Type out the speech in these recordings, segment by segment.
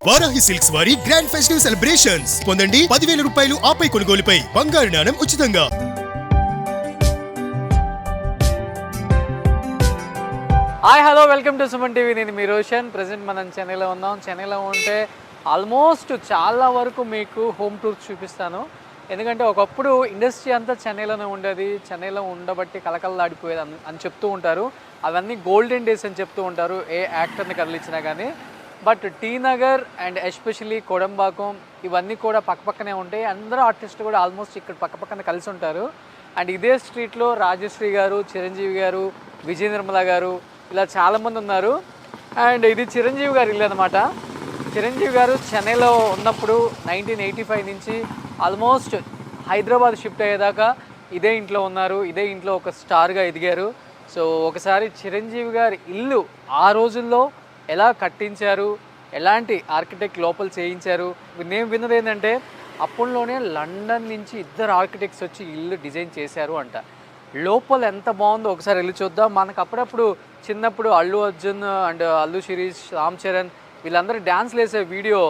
Varahi silks వారి grand festive celebrations పొందండి 10,000 రూపాయలు ఆపై కొనుగోలుపై బంగారు నాణెం ఉచితంగా. Hi hello welcome to Suman TV. నేను మీ రోషన్. ప్రజెంట్ మనం చెన్నైలో ఉన్నాం. చెన్నైలో ఉంటే ఆల్మోస్ట్ చాలా వరకు మీకు హోమ్ టూర్స్ చూపిస్తాను. ఎందుకంటే ఒకప్పుడు ఇండస్ట్రీ అంతా చెన్నైలోనే ఉండేది, చెన్నైలో ఉండబట్టి కలకలలాడిపోయేది అని చెప్తూ ఉంటారు. అవన్నీ గోల్డెన్ డేస్ అని చెప్తూ ఉంటారు ఏ యాక్టర్ని కదిలించినా కానీ. But T Nagar and especially Kodambakkam ఇవన్నీ కూడా పక్కపక్కనే ఉంటాయి. అందరూ ఆర్టిస్టులు కూడా ఆల్మోస్ట్ ఇక్కడ పక్కపక్కన కలిసి ఉంటారు. అండ్ ఇదే స్ట్రీట్లో రాజశ్రీ గారు, చిరంజీవి గారు, విజయ నిర్మల గారు ఇలా చాలామంది ఉన్నారు. అండ్ ఇది చిరంజీవి గారి ఇల్లు అనమాట. చిరంజీవి గారు చెన్నైలో ఉన్నప్పుడు 1985 నుంచి ఆల్మోస్ట్ హైదరాబాద్ షిఫ్ట్ అయ్యేదాకా ఇదే ఇంట్లో ఉన్నారు. ఇదే ఇంట్లో ఒక స్టార్గా ఎదిగారు. సో ఒకసారి చిరంజీవి గారి ఇల్లు ఆ రోజుల్లో ఎలా కట్టించారు, ఎలాంటి ఆర్కిటెక్ట్ లోపల చేయించారు. నేను విన్నది ఏంటంటే అప్పట్లోనే లండన్ నుంచి ఇద్దరు ఆర్కిటెక్ట్స్ వచ్చి ఇల్లు డిజైన్ చేశారు అంట. లోపల ఎంత బాగుందో ఒకసారి వెళ్ళి చూద్దాం. మనకు అప్పుడప్పుడు చిన్నప్పుడు అల్లు అర్జున్ అండ్ అల్లు శిరీష్, రామ్ చరణ్ వీళ్ళందరూ డ్యాన్స్లు వేసే వీడియో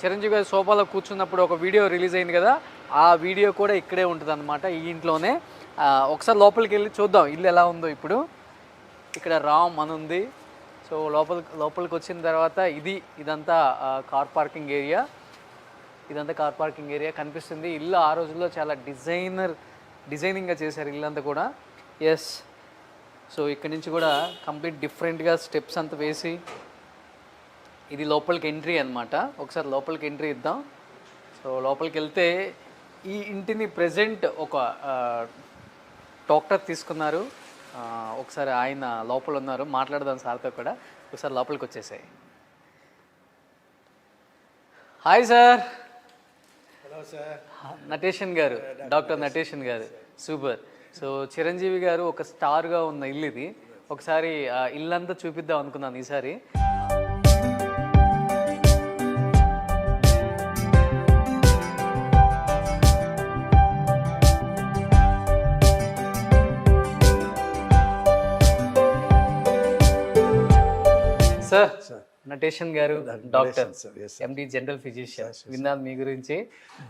చిరంజీవి గారి సోఫాలో కూర్చున్నప్పుడు ఒక వీడియో రిలీజ్ అయింది కదా, ఆ వీడియో కూడా ఇక్కడే ఉంటుంది అనమాట, ఈ ఇంట్లోనే. ఒకసారి లోపలికి వెళ్ళి చూద్దాం ఇల్లు ఎలా ఉందో. ఇప్పుడు ఇక్కడ రామ్ అని ఉంది. సో లోపలికి వచ్చిన తర్వాత ఇదంతా కార్ పార్కింగ్ ఏరియా. ఇదంతా కార్ పార్కింగ్ ఏరియా కనిపిస్తుంది. ఇల్లు ఆ రోజుల్లో చాలా డిజైనింగ్గా చేశారు ఇల్లంతా కూడా. ఎస్, సో ఇక్కడి నుంచి కూడా కంప్లీట్ డిఫరెంట్గా స్టెప్స్ అంతా వేసి ఇది లోపలికి ఎంట్రీ అనమాట. ఒకసారి లోపలికి ఎంట్రీ ఇద్దాం. సో లోపలికి వెళ్తే ఈ ఇంటిని ప్రజెంట్ ఒక డాక్టర్ తీసుకున్నారు. ఒకసారి ఆయన లోపల ఉన్నారు, మాట్లాడదాం సార్తో కూడా. ఒకసారి లోపలికి వచ్చేసాయి. Hi sir. Hello sir. Natesan గారు, డాక్టర్ నటేషన్ గారు. సూపర్. సో చిరంజీవి గారు ఒక స్టార్గా ఉన్న ఇల్లు ఇది. ఒకసారి ఇల్లంతా చూపిద్దాం అనుకున్నాను ఈసారి. సార్, నటేషన్ గారు డాక్టర్, ఎండి జనరల్ ఫిజిషియన్. విన్నాను మీ గురించి.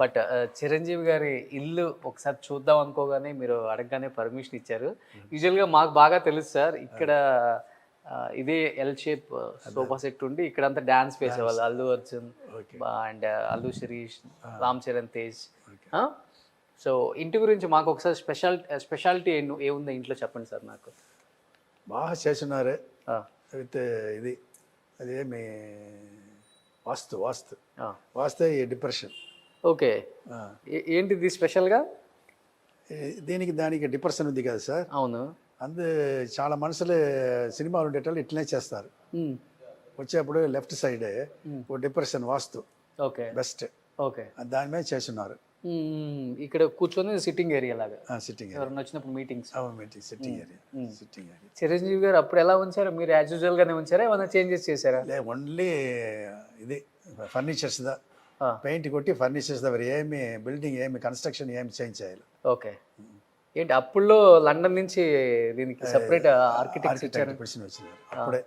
బట్ చిరంజీవి గారి ఇల్లు ఒకసారి చూద్దాం అనుకోగానే మీరు అడగగానే పర్మిషన్ ఇచ్చారు. యూజువల్గా మాకు బాగా తెలుసు సార్, ఇక్కడ ఇదే ఎల్ షేప్ సోఫా సెట్ ఉండి ఇక్కడంతా డ్యాన్స్ వేసేవాళ్ళు అల్లు అర్జున్ అండ్ అల్లు శిరీష్, రామ్ చరణ్ తేజ్. సో ఇంటి గురించి మాకు ఒకసారి స్పెషాలిటీ ఏముందో ఇంట్లో చెప్పండి సార్. నాకు బాగా చేస్తున్నారు అయితే ఇది అదేమి వాస్తు ఈ డిప్రెషన్. ఓకే, ఏంటిది స్పెషల్గా? దీనికి దానికి డిప్రెషన్ ఉంది కదా సార్. అవును. చాలా మనుషులు సినిమాలు ఉండేటప్పుడు ఇట్లనే చేస్తారు. వచ్చేప్పుడు లెఫ్ట్ సైడ్ ఓ డిప్రెషన్ వాస్తు. Okay, best. ఓకే, దాని మీద చేస్తున్నారు. ఇక్కడ కూర్చొని సిట్టింగ్ ఏరియా లాగా. సిట్టింగ్ ఎవరైనా వచ్చినప్పుడు మీటింగ్స్. Sitting area. చిరంజీవి గారు అప్పుడు ఎలా ఉంచారు? మీరు యాజ్ యూజువల్ గానే ఉంచారా, ఏమైనా చేంజెస్ చేశారా? ఓన్లీ ఇది ఫర్నిచర్స్ పెయింట్ కొట్టి ఫర్నిచర్స్ ఏమి బిల్డింగ్ ఏమి కన్స్ట్రక్షన్ ఏమి చేంజ్ చేయాలి. ఓకే. ఏంటి అప్పుల్లో లండన్ నుంచి దీనికి సెపరేట్ ఆర్కిటెక్ట్ వచ్చింది అప్పుడే.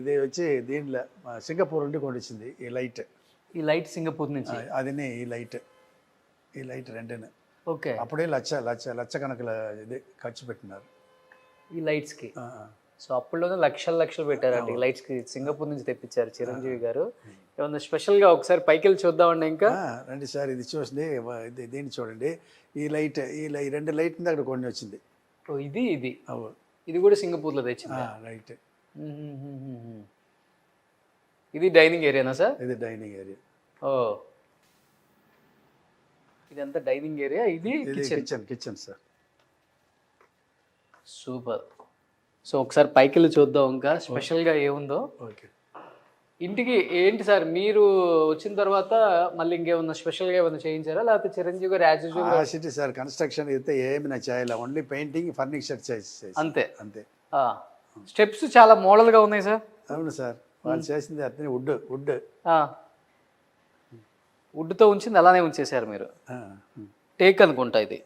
ఇది వచ్చి దీంట్లో సింగపూర్ నుండి కొనిచ్చింది ఈ లైట్ సింగపూర్ నుంచి. అదినే ఈ లైట్ రెండేనే. ఓకే. అప్పుడే లక్ష కనుకల ఇది ఖర్చు పెట్టినారు ఈ లైట్స్కి. సో అప్పుడులోనే లక్షలు పెట్టారండి ఈ లైట్స్కి. సింగపూర్ నుంచి తెప్పించారు చిరంజీవి గారు. ఏమన్నా స్పెషల్గా ఒకసారి పైకి వెళ్ళి చూద్దామండి. ఇంకా రండి సార్, ఇది చూసింది దీన్ని చూడండి. ఈ రెండు లైట్ అక్కడ కొన్ని వచ్చింది. ఇది కూడా సింగపూర్లో తెచ్చింది. రైట్. ఇది డైనింగ్ ఏరియానా సార్? ఇది డైనింగ్ ఏరియా. ఓ, ఇదంతా డైనింగ్ ఏరియా. ఇది కిచెన్ సార్. సూపర్. సో ఒకసారి పైకి వెళ్ళి చూద్దాం ఇంకా స్పెషల్గా ఏముందో. ఓకే. ఇంటికి ఏంటి సార్ మీరు వచ్చిన తర్వాత మళ్ళీ ఇంకేమన్నా స్పెషల్గా ఏమన్నా చేయించారా, లేకపోతే చిరంజీవి గారు as usual city sir construction అయితే ఏమైనా చేయాలి, ఓన్లీ పెయింటింగ్ ఫర్నిచర్ చేసి అంతే. అంతే. స్టెప్స్ చాలా మోడల్గా ఉన్నాయి సార్. అవును సార్, వాళ్ళు చేసింది అతని వుడ్తో ఉంచింది అలానే ఉంచేశారు మీరు. టేక్ అనుకుంటా. ఇది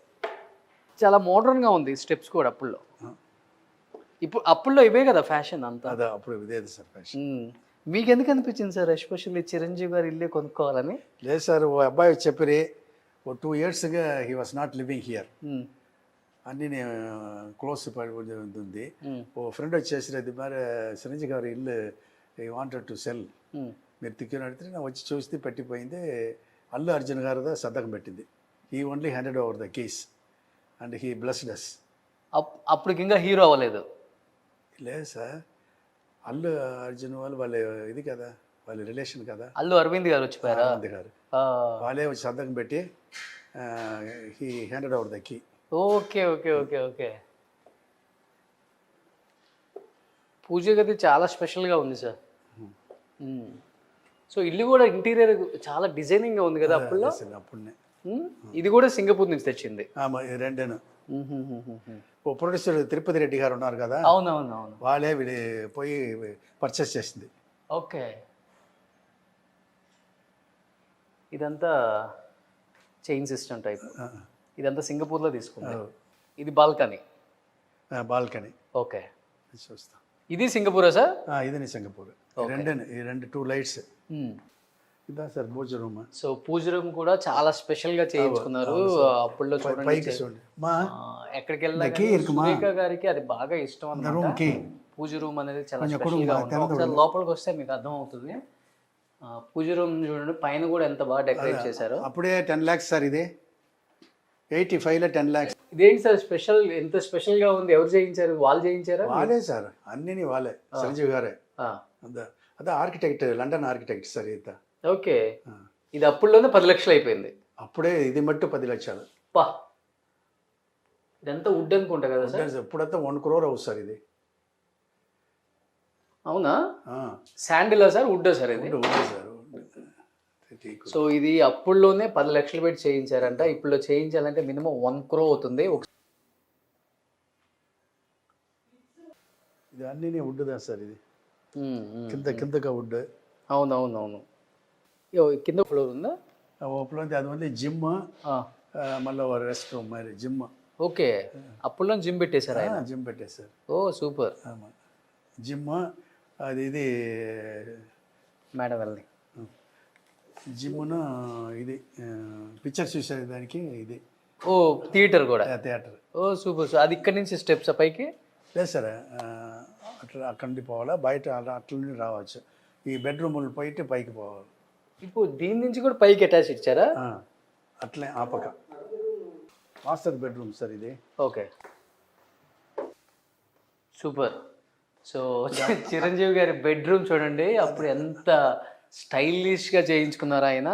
చాలా మోడర్న్గా ఉంది స్టెప్స్ కూడా. అప్పుల్లో ఇవే కదా ఫ్యాషన్ అంతా. అప్పుడు ఇదే సార్ ఫ్యాషన్. మీకు ఎందుకు అనిపించింది సార్ ఎస్పెషల్లీ చిరంజీవి గారు ఇల్లే కొనుక్కోవాలని? లేదు సార్, ఓ అబ్బాయి చెప్పిరి, ఓ 2 yearsగా he was not living here. అన్నీ నేను క్లోజ్ ఉంది. ఓ ఫ్రెండ్ వచ్చేసి అది మరి చిరంజీవి గారి ఇల్లు ఈ వాంటెడ్ టు సెల్, మీరు తిక్కిన అడిగితే నేను వచ్చి చూస్తే పెట్టిపోయింది. అల్లు అర్జున్ గారిదా సంతకం పెట్టింది. He only handed over the case and he blessed us. అప్పటికి ఇంకా హీరో అవ్వలేదు. లేదు సార్, అల్లు అర్జున్ వాళ్ళ ఇది కదా, వాళ్ళ రిలేషన్ కదా. అల్లు అరవింద్ గారు వచ్చిపోయారా? అరవింద్ గారు వాళ్ళే వచ్చి సంతకం పెట్టి he handed over the key. Okay okay okay okay. పూజ గది చాలా స్పెషల్గా ఉంది సార్. సో ఇల్లు కూడా ఇంటీరియర్ చాలా డిజైనింగ్గా ఉంది కదా అప్పుడులో. అప్పుడునే ఇది కూడా సింగపూర్ నుంచి తెచ్చింది. రెండేను. ఓ ప్రొడ్యూసర్ తిరుపతి రెడ్డి గారు ఉన్నారు కదా, అవునవునవును, వాళ్ళే పోయి పర్చేస్ చేసింది. ఓకే. ఇదంతా చైన్ సిస్టమ్ టైప్. ఇదంతా సింగపూర్లో తీసుకుంది. ఇది బాల్కనీ. బాల్కనీ. ఓకే, చూస్తా. ఇది సింగపూరా సార్? ఇది సింగపూర్. ఈ రెండు 2 లైట్స్. ఇదా సార్ పూజ రూమ్. సో పూజ రూమ్ కూడా చాలా స్పెషల్ గా చేయించుకున్నారు. అప్పుడులో చూడండి, ఎక్కడికి వెళ్ళినా సురేఖ గారికి అది బాగా ఇష్టం అన్నమాట. పూజ రూమ్ అనేది చాలా స్పెషల్ గా ఉంటుంది. ఒకసారి లోపలికి వస్తే మీకు అర్థం అవుతుంది. పూజ రూమ్ చూడండి, పైన కూడా ఎంత బాగా డెకరేట్ చేశారు. అప్పుడే 10 lakhs సార్, ఇది 85లో 10 lakhs. ఇదేంటి సార్ స్పెషల్, ఎంత స్పెషల్ గా ఉంది? ఎవరు చేయించారు? వాళ్ళు చేయించారా? వాళ్ళే సార్, అన్ని వాళ్ళే, చిరంజీవి గారే. అదే ఆర్కిటెక్ట్, లండన్ ఆర్కిటెక్ట్ సార్ ఇంత. ఓకే, ఇది అప్పుడులోనే 10 లక్షలు అయిపోయింది. అప్పుడే ఇది మట్టు 10 లక్షలు. పా, ఇదంతా వుడ్ అనుకుంటా కదా సార్? ఇప్పుడంతా 1 crore అవుతుంది సార్ ఇది. అవునా? శాండిలా సార్, వుడ్డా సార్ ఇది? సార్. సో ఇది అప్పుడులోనే 10 లక్షలు పెట్టి చేయించారంట. ఇప్పుడు చేయించాలంటే మినిమం 1 crore అవుతుంది. ఇది అన్నీ వుడ్దా సార్, ఇది కిందగా వుడ్. అవునవునవును. కింద ఫ్లోర్ ఉందా? ఓపెన్ ఉంది. అది ఓన్లీ జిమ్, మళ్ళీ రెస్ట్ రూమ్, మరి జిమ్. ఓకే, అప్పుడులో జిమ్ పెట్టేశారు ఆయన? జిమ్ పెట్టేశారు. ఓ సూపర్. జిమ్ ఇది మేడం వెళ్ళి జిమ్ను ఇది పిక్చర్స్ చూసే దానికి ఇది. ఓ థియేటర్ కూడా? థియేటర్. ఓ సూపర్. అది ఇక్కడ నుంచి స్టెప్స్ పైకి? లేదు సార్, అట్లా అక్కడి నుండి పోవాలా, బయట అట్ల నుండి రావచ్చు. ఈ బెడ్రూములు పోయితే పైకి పోవాలి. ఇప్పుడు దీని నుంచి కూడా పైకి అటాచ్ ఇచ్చారా? అట్లే ఆ పక్క మాస్టర్ బెడ్రూమ్ సార్ ఇది. Okay super. సో చిరంజీవి గారి బెడ్రూమ్ చూడండి, అప్పుడు ఎంత స్టైలిష్గా చేయించుకున్నారు ఆయన.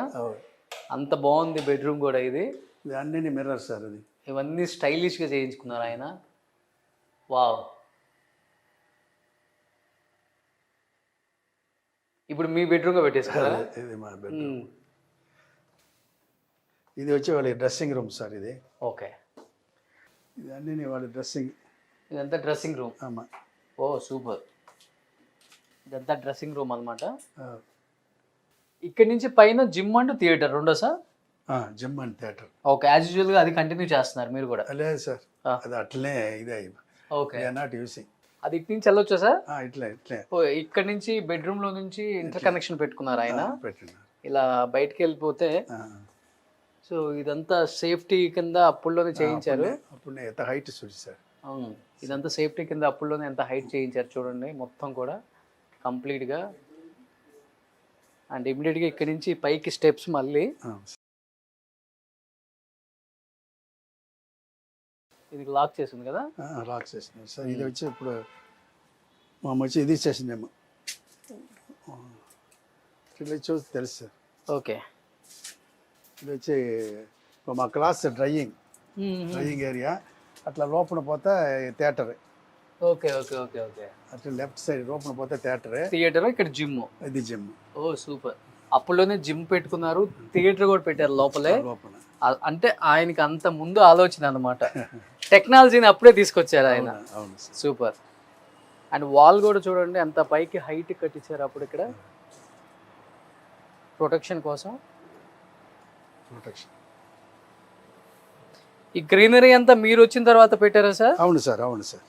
అంత బాగుంది బెడ్రూమ్ కూడా. ఇది అన్నీ మిర్రర్ సార్, అది ఇవన్నీ స్టైలిష్గా చేయించుకున్నారు ఆయన. వావ్. ఇప్పుడు మీ బెడ్రూమ్గా పెట్టేసుకున్నారా? ఇది మా బెడ్రూమ్. ఇది వచ్చి వాళ్ళ డ్రెస్సింగ్ రూమ్ సార్ ఇది. ఓకే, ఇది అన్నీ వాళ్ళ డ్రెస్సింగ్. ఇదంతా డ్రెస్సింగ్ రూమ్. ఆమా. ఓ సూపర్. ఇదంతా డ్రెస్సింగ్ రూమ్ అనమాట. ఇక్కడి నుంచి పైన జిమ్ అండ్ థియేటర్ రెండో sir? Gym and theatre. Okay, as యూజువల్గా అది కంటిన్యూ చేస్తున్నారు మీరు కూడా? లేదు సార్, అది అట్లనే ఇదే. Okay, not using. అది ఇటు నుంచి వెళ్ళొచ్చా సార్? ఇట్లా ఇట్లే. ఓ, ఇక్కడ నుంచి బెడ్రూమ్ లో నుంచి ఇంటర్ కనెక్షన్ పెట్టుకున్నారు ఆయన. పెట్టినారు. ఇలా బయటకు వెళ్ళిపోతే. సో ఇదంతా సేఫ్టీ కింద అప్పుల్లోనే చేయించారు. అప్పుడు ఎంత హైట్ చూసి సార్. అవును, ఇదంతా సేఫ్టీ కింద అప్పుల్లోనే ఎంత హైట్ చేయించారు చూడండి మొత్తం కూడా కంప్లీట్గా. అండ్ ఇమీడియట్గా ఇక్కడ నుంచి పైకి స్టెప్స్ మళ్ళీ. ఇది లాక్ చేసింది కదా? లాక్ చేసింది సార్. ఇది వచ్చి ఇప్పుడు మా వచ్చి ఇది చేసిందేమో, ఇలా చూసి తెలుసు సార్. ఓకే, ఇది వచ్చి మా క్లాస్ డ్రైయింగ్ ఏరియా. అట్లా లోపల పోతే theatre. Okay okay okay okay. అట్లా లెఫ్ట్ సైడ్ లోపల పోతే థియేటర్, ఇక్కడ జిమ్. ఇది జిమ్. ఓ సూపర్. అప్పుడులోనే జిమ్ పెట్టుకున్నారు, థియేటర్ కూడా పెట్టారు లోపలే. అంటే ఆయనకి అంత ముందు ఆలోచన అనమాట. టెక్నాలజీని అప్పుడే తీసుకొచ్చారు ఆయన. సూపర్. అండ్ వాల్ కూడా చూడండి ఎంత పైకి హైట్ కట్టించారు అప్పుడు ఇక్కడ, ప్రొటెక్షన్ కోసం. ఈ గ్రీనరీ అంతా మీరు వచ్చిన తర్వాత పెట్టారా సార్? అవును సార్, అవును సార్.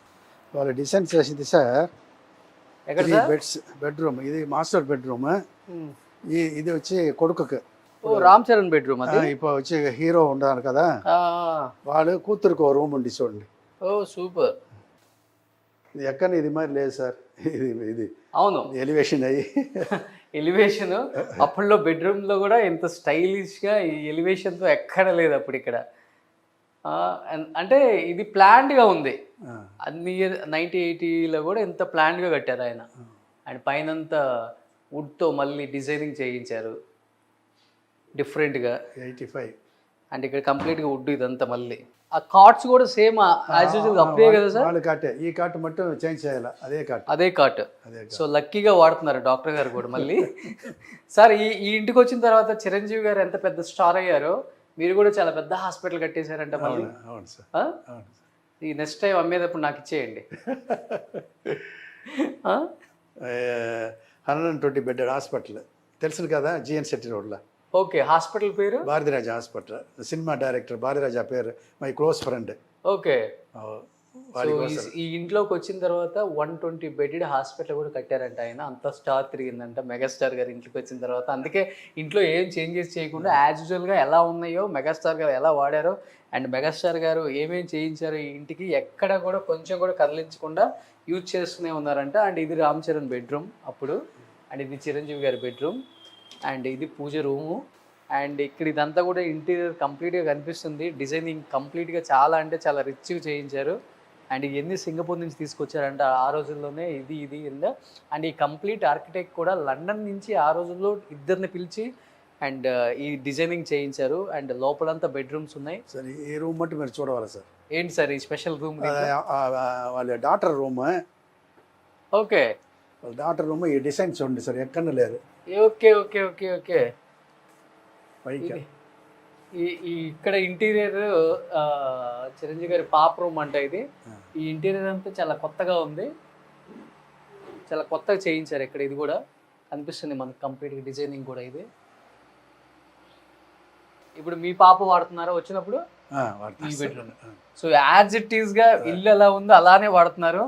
వాళ్ళు డిజైన్ చేసింది సార్. ఎక్కడ 3 సార్? బెడ్స్ బెడ్రూమ్, ఇది మాస్టర్ బెడ్రూమ్. ఇది వచ్చి కొడుకుకి. ఓ రామ్ చరణ్ బెడ్రూమ్ అది. ఇప్పుడు వచ్చి హీరో ఉన్నారు కదా, ఆ, వాళ్ళు కూతురుకు ఓ రూమ్ ఉండి చూడండి. ఓ సూపర్. ఇది ఎక్కడ ఇది మరి లేదు సార్, ఇది అవును, ఎలివేషన్ అయ్యి ఎలివేషన్ అప్పుడులో బెడ్రూమ్లో కూడా ఎంత స్టైలిష్గా ఈ ఎలివేషన్తో ఎక్కడ లేదు అప్పుడు ఇక్కడ. అంటే ఇది ప్లాన్డ్గా ఉంది అన్ని ఇయర్ 1980లో కూడా ఎంత ప్లాన్డ్గా కట్టారు ఆయన. అండ్ పైనంతా వుడ్తో మళ్ళీ డిజైనింగ్ చేయించారు డిఫరెంట్గా. 85. అండ్ ఇక్కడ కంప్లీట్గా వుడ్ ఇదంతా మళ్ళీ. ఆ కార్ట్స్ కూడా సేమ్ యాజ్ యూజువల్ అప్పుడే కదా సార్? వాళ్ళు కాటే, ఈ కాట్ మట్టు చేంజ్ చేయాలి, అదే కాట్. అదే కాట్. సో లక్కీగా వాడుతున్నారు డాక్టర్ గారు కూడా మళ్ళీ. సార్ ఈ ఇంటికి వచ్చిన తర్వాత చిరంజీవి గారు ఎంత పెద్ద స్టార్ అయ్యారో, మీరు కూడా చాలా పెద్ద హాస్పిటల్ కట్టేశారంట మళ్ళీ. అవును సార్, ఆ? అవును సార్. ఈ నెక్స్ట్ టైం అమ్మేటప్పుడు నాకు ఇచ్చేయండి. 120 బెడ్ హాస్పిటల్ తెలుసు కదా, జిఎన్ శెట్టి రోడ్లో. ఓకే, హాస్పిటల్ పేరు? Bharathiraja hospital. Cinema director Bharathiraja పేరు, my close friend. Okay. So ఈ ఇంట్లోకి వచ్చిన తర్వాత 120 బెడెడ్ హాస్పిటల్ కూడా కట్టారంట ఆయన. అంత స్టార్ తిరిగిందంట మెగాస్టార్ గారు ఇంట్లోకి వచ్చిన తర్వాత. అందుకే ఇంట్లో ఏం చేంజెస్ చేయకుండా యాజ్ యూజువల్గా ఎలా ఉన్నాయో మెగాస్టార్ గారు ఎలా వాడారో, అండ్ మెగాస్టార్ గారు ఏమేమి చేయించారో ఈ ఇంటికి ఎక్కడ కూడా కొంచెం కూడా కదిలించకుండా యూజ్ చేస్తూనే ఉన్నారంట. అండ్ ఇది రామ్ చరణ్ బెడ్రూమ్ అప్పుడు, అండ్ ఇది చిరంజీవి గారి బెడ్రూమ్, అండ్ ఇది పూజ రూము. అండ్ ఇక్కడ ఇదంతా కూడా ఇంటీరియర్ కంప్లీట్గా కనిపిస్తుంది. డిజైనింగ్ కంప్లీట్గా చాలా అంటే చాలా రిచ్గా చేయించారు. అండ్ ఇవన్నీ సింగపూర్ నుంచి తీసుకొచ్చారంట ఆ రోజుల్లోనే. ఇది అండ్ ఈ కంప్లీట్ ఆర్కిటెక్ట్ కూడా లండన్ నుంచి ఆ రోజుల్లో ఇద్దరిని పిలిచి అండ్ ఈ డిజైనింగ్ చేయించారు. అండ్ లోపలంతా బెడ్రూమ్స్ ఉన్నాయి. సార్ ఈ రూమ్ మట్టు మీరు చూడవాలి సార్. ఏంటి సార్ ఈ స్పెషల్ రూమ్? వాళ్ళ డాటర్ రూమ్. ఓకే, వాళ్ళ డాటర్ రూమ్ ఈ డిజైన్ చూడండి సార్, ఎక్కడ లేదు. Okay okay okay okay. పైకి ఈ ఇక్కడ ఇంటీరియర్ చిరంజీవి గారి పాప రూమ్ అంట ఇది. ఈ ఇంటీరియర్ అంతా చాలా కొత్తగా ఉంది, చాలా కొత్తగా చేయించారు ఇక్కడ. ఇది కూడా కనిపిస్తుంది మనకు కంప్లీట్గా డిజైనింగ్ కూడా. ఇది ఇప్పుడు మీ పాప వాడుతున్నారా వచ్చినప్పుడు ఈ బెడ్రూమ్? సో యాజ్ ఇట్ ఈస్గా ఇల్లు ఎలా ఉందో అలానే వాడుతున్నారు.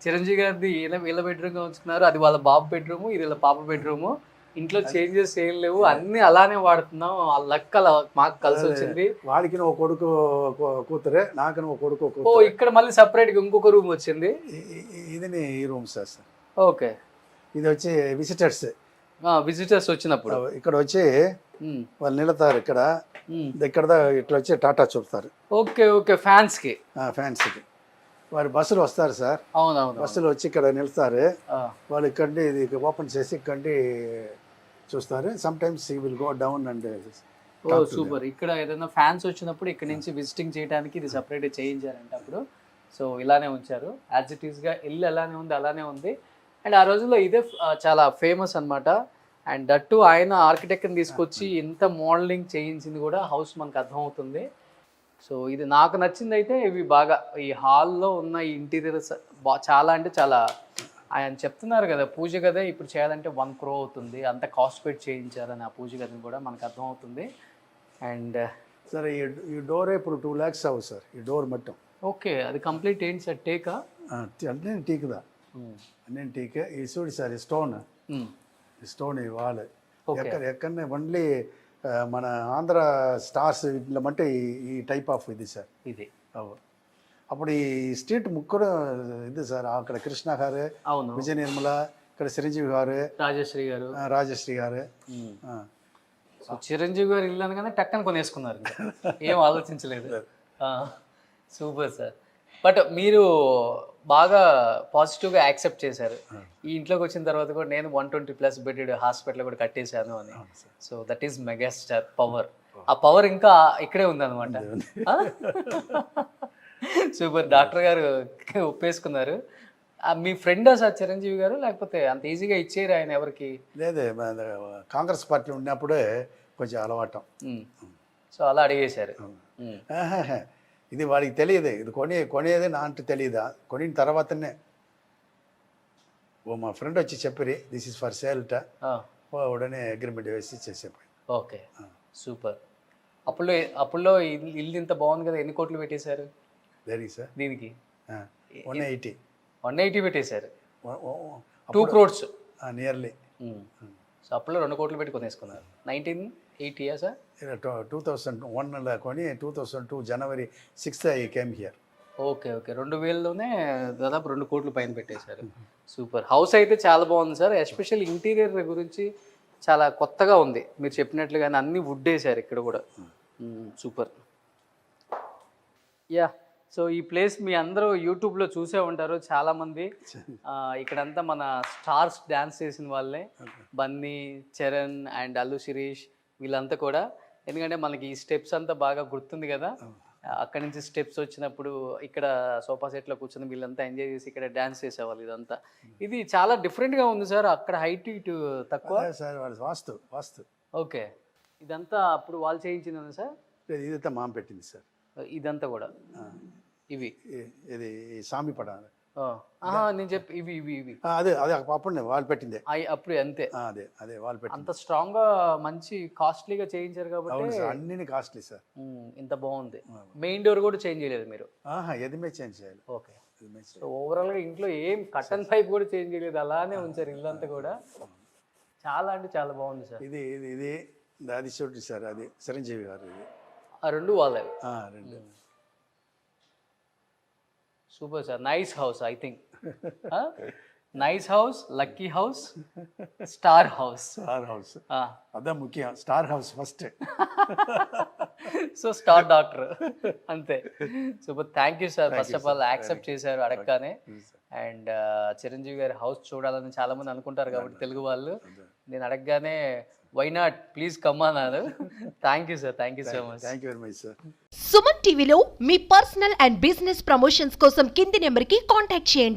చిరంజీవి గారిది వీళ్ళ బెడ్రూమ్గా ఉంచుకున్నారు, అది వాళ్ళ బాబు బెడ్రూము, ఇది వాళ్ళ పాప బెడ్రూము. ఇంట్లో చేంజెస్ ఏం లేవు, అన్ని అలానే వాడుతున్నాం. ఆ లక్ అలా మాకు కలిసి వచ్చింది. వాడికి ఒక కొడుకు కూతురే, నాకు ఒక కొడుకు ఓ కూతురు. ఇక్కడ మళ్ళీ సపరేట్గా ఇంకొక రూమ్ వచ్చింది. ఇది ఈ రూమ్ సార్. ఓకే, ఇది వచ్చి విజిటర్స్ విజిటర్స్ వచ్చినప్పుడు ఇక్కడ వచ్చి వాళ్ళు నిలుతారు. ఇక్కడ ఇట్లా వచ్చి టాటా చూపుతారు. ఓకే ఓకే, ఫ్యాన్స్కి ఫ్యాన్స్కి వారు బస్సులు వస్తారు సార్. అవునవును, బస్సులు వచ్చి ఇక్కడ నిలుస్తారు. వాళ్ళు ఇక్కడి ఇది ఓపెన్ చేసి ఇక్కడి చూస్తారు. Sometimes he will go down and. Oh super. ఇక్కడ ఏదైనా ఫ్యాన్స్ వచ్చినప్పుడు ఇక్కడ నుంచి విజిటింగ్ చేయడానికి ఇది సపరేట్గా చేయించారంట అప్పుడు. సో ఇలానే ఉంచారు, యాజ్ ఇట్ ఈస్గా ఇల్లు ఎలానే ఉంది అలానే ఉంది. అండ్ ఆ రోజుల్లో ఇదే చాలా ఫేమస్ అనమాట. అండ్ దట్టు ఆయన ఆర్కిటెక్ట్ని తీసుకొచ్చి ఎంత మోడలింగ్ చేయించింది కూడా హౌస్ మనకు అర్థమవుతుంది. సో ఇది నాకు నచ్చింది అయితే ఇవి బాగా. ఈ హాల్లో ఉన్న ఈ ఇంటీరియర్ చాలా అంటే చాలా, ఆయన చెప్తున్నారు కదా పూజ గదే ఇప్పుడు చేయాలంటే 1 crore అవుతుంది, అంత కాస్ట్ పెట్టి చేయించారని ఆ పూజ గదిని కూడా మనకు అర్థమవుతుంది. అండ్ సార్ ఈ డోర్ ఇప్పుడు 2 lakhs అవ్వు సార్, ఈ డోర్ మొత్తం. ఓకే, అది కంప్లీట్ ఏంటి సార్, టేకా? అన్నీ టీక్దా, అన్నీ టీకే. ఈ చూడు సార్, ఈ స్టోన్ ఈ వాల్ ఎక్కడనే ఓన్లీ మన ఆంధ్ర స్టార్స్ ఇట్లా అంటే ఈ టైప్ ఆఫ్ ఇది సార్. ఇది అప్పుడు ఈ స్ట్రీట్ ముగ్గురు ఇది సార్. అక్కడ కృష్ణ గారు, అవును, విజయ నిర్మల, ఇక్కడ చిరంజీవి గారు, రాజశ్రీ గారు, రాజశ్రీ గారు. సో చిరంజీవి గారు ఇల్లు అనగానే టక్కని కొనేసుకున్నారు, ఏం ఆలోచించలేదు. Super sir. బట్ మీరు బాగా పాజిటివ్గా యాక్సెప్ట్ చేశారు. ఈ ఇంట్లోకి వచ్చిన తర్వాత కూడా నేను 120+ బెడెడ్ హాస్పిటల్ కూడా కట్టేశాను అని. So that is megastar power. ఆ పవర్ ఇంకా ఇక్కడే ఉందన్నమాట. సూపర్. డాక్టర్ గారు ఒప్పేసుకున్నారు. మీ ఫ్రెండ్ సార్ చిరంజీవి గారు, లేకపోతే అంత ఈజీగా ఇచ్చేయరు ఆయన ఎవరికి? లేదే, కాంగ్రెస్ పార్టీ ఉన్నప్పుడే కొంచెం అలవాటం. సో అలా అడిగేశారు. ఇది వాడికి తెలియదు, ఇది కొనేది నా అంటే తెలియదా. కొనిన తర్వాతనే మా ఫ్రెండ్ వచ్చి చెప్పిరి దిస్ ఇస్ ఫర్ సేల్ట, ఉడనే అగ్రిమెంట్ వేసి చేసేపోయి. Okay, super. అప్పుడులో ఇల్లు ఇంత బాగుంది కదా, ఎన్ని కోట్లు పెట్టేశారు దేనికి సార్? దీనికి 180 180 పెట్టేశారు. 2 crores. నియర్లీ సో అప్పుడు 2 కోట్లు పెట్టి కొనేసుకున్నారు 1980 ఇయర్స్. 2001లో కొని 2002 జనవరి 6th I came here. Okay 2000లోనే దాదాపు 2 కోట్లు పైన పెట్టేశారు. సూపర్. హౌస్ అయితే చాలా బాగుంది సార్. ఎస్పెషల్ ఇంటీరియర్ గురించి చాలా కొత్తగా ఉంది. మీరు చెప్పినట్లుగానే అన్ని వుడ్ వేసారు ఇక్కడ కూడా. సూపర్. యా, సో ఈ ప్లేస్ మీ అందరూ యూట్యూబ్లో చూసే ఉంటారు చాలామంది. ఇక్కడంతా మన స్టార్స్ డ్యాన్స్ చేసిన వాళ్ళే, బన్నీ, చరణ్ అండ్ అల్లు శిరీష్ వీళ్ళంతా కూడా. ఎందుకంటే మనకి ఈ స్టెప్స్ అంతా బాగా గుర్తుంది కదా. అక్కడి నుంచి స్టెప్స్ వచ్చినప్పుడు ఇక్కడ సోఫా సెట్లో కూర్చొని వీళ్ళంతా ఎంజాయ్ చేసి ఇక్కడ డ్యాన్స్ చేసేవాళ్ళు. ఇదంతా ఇది చాలా డిఫరెంట్గా ఉంది సార్. అక్కడ హైట్ ఇటు తక్కువ సార్ వాళ్ళు వాస్తు. ఓకే, ఇదంతా అప్పుడు వాళ్ళు చేయించింది సార్. ఇదంతా మామ పెట్టింది సార్. ఇదంతా కూడా ఇవి ఇది సామి పడ నేను చెప్పి ఇవి ఇవి ఇవి అదే అప్పుడు వాళ్ళు పెట్టిందే. అప్పుడు అంతే. అదే వాళ్ళు పెట్టింది. అంత స్ట్రాంగ్ గా మంచి కాస్ట్లీగా చేయించారు కాబట్టి అన్ని కాస్ట్లీ సార్. ఇంత బాగుంది. మెయిన్ డోర్ కూడా చేంజ్ చేయలేదు మీరు? ఎదిమే చేంజ్ చేయాలి. ఓకే. సో ఓవరాల్ గా ఇంట్లో ఏం కట్టన్ పైప్ కూడా చేంజ్ చేయలేదు, అలానే ఉంచారు ఇల్లంతా కూడా. చాలా అంటే చాలా బాగుంది సార్. ఇది అది చూడండి సార్, అది చిరంజీవి గారు. ఇది ఆ రెండు వాళ్ళవి. రెండు. Super sir. Nice house I think. Nice house, lucky house, star house. అదే ముఖ్యం. Star house first. So star doctor అంతే. Super. Thank you sir. First of all accept చేశారు అడగగానే. అండ్ చిరంజీవి గారి హౌస్ చూడాలని చాలా మంది అనుకుంటారు కాబట్టి తెలుగు వాళ్ళు. నేను అడగగానే వై నాట్, ప్లీజ్ కమ్ అన్నారు. Thank you sir. Thank you so much. Thank you very much sir. Suman టీవీలో మీ పర్సనల్ అండ్ బిజినెస్ ప్రమోషన్స్ కోసం కింది నెంబర్కి కాంటాక్ట్ చేయండి.